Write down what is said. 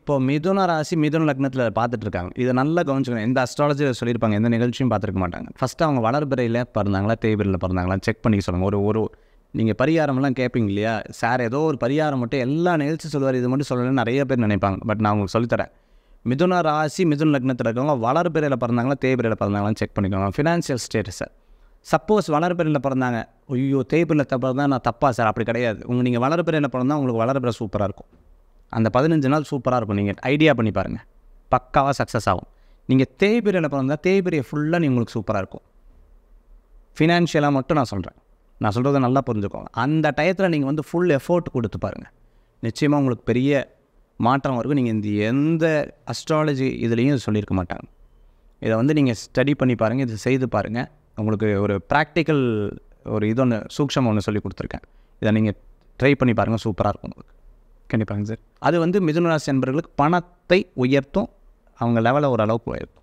இப்போ மிதுன ராசி மிதுன லக்னத்தில் பார்த்துட்டு இருக்காங்க. இதை நல்லா கவனிச்சுக்கணும். எந்த அஸ்ட்ராலஜியில் சொல்லியிருப்பாங்க, எந்த நிகழ்ச்சியும் பார்த்துருக்க மாட்டாங்க. ஃபஸ்ட்டு அவங்க வளர்பிறையில் பிறந்தாங்களா தேய்பிறையில் பிறந்தாங்களா செக் பண்ணிக்க சொல்லுங்கள். ஒரு நீங்கள் பரிகாரமெல்லாம் கேட்பீங்க இல்லையா, சார் ஏதோ ஒரு பரிகாரம் மட்டும் எல்லா நிகழ்ச்சி சொல்லுவார், இது மட்டும் சொல்லணும்னு நிறைய பேர் நினைப்பாங்க. பட் நான் உங்களுக்கு சொல்லித்தரேன். மிதுன ராசி மிதுன லக்னத்தில் இருக்கவங்க வளர்பிறையில் பிறந்தாங்களா தேய்பிறையில் பிறந்தாங்களான்னு செக் பண்ணிக்கோங்க. ஃபினான்ஷியல் ஸ்டேட்டஸை சப்போஸ் வளர்பிறையில் பிறந்தாங்க, ஐயோ தேய்பிறையில் பிறந்தா நான் தப்பா சார், அப்படி கிடையாது. நீங்கள் வளர்பிறையில் பிறந்தால் உங்களுக்கு வளர்பிறை சூப்பராக இருக்கும். அந்த 15 நாள் சூப்பராக இருக்கும். நீங்கள் ஐடியா பண்ணி பாருங்கள், பக்காவாக சக்ஸஸ் ஆகும். நீங்கள் தேய்பிறையில் பிறந்தால் தேய்பிறையை ஃபுல்லாக உங்களுக்கு சூப்பராக இருக்கும். ஃபினான்ஷியலாக மட்டும் நான் சொல்கிறத நல்லா புரிஞ்சுக்கோங்க. அந்த டயத்தில் நீங்கள் ஃபுல் எஃபோர்ட் கொடுத்து பாருங்கள், நிச்சயமாக உங்களுக்கு பெரிய மாற்றம் இருக்கும். நீங்கள் இந்த எந்த அஸ்ட்ராலஜி இதுலேயும் சொல்லியிருக்க மாட்டாங்க. இதை நீங்கள் ஸ்டடி பண்ணி பாருங்கள், இது செய்து பாருங்கள். உங்களுக்கு ஒரு ப்ராக்டிக்கல் ஒரு சூக்ஷம் ஒன்று சொல்லி கொடுத்துருக்கேன். இதை நீங்கள் ட்ரை பண்ணி பாருங்கள், சூப்பராக இருக்கும் உங்களுக்கு. கண்டிப்பாங்க சார். அது மிதுன ராசி என்பவர்களுக்கு பணத்தை உயர்த்தும், அவங்க லெவலை ஓரளவுக்கு உயர்த்தும்.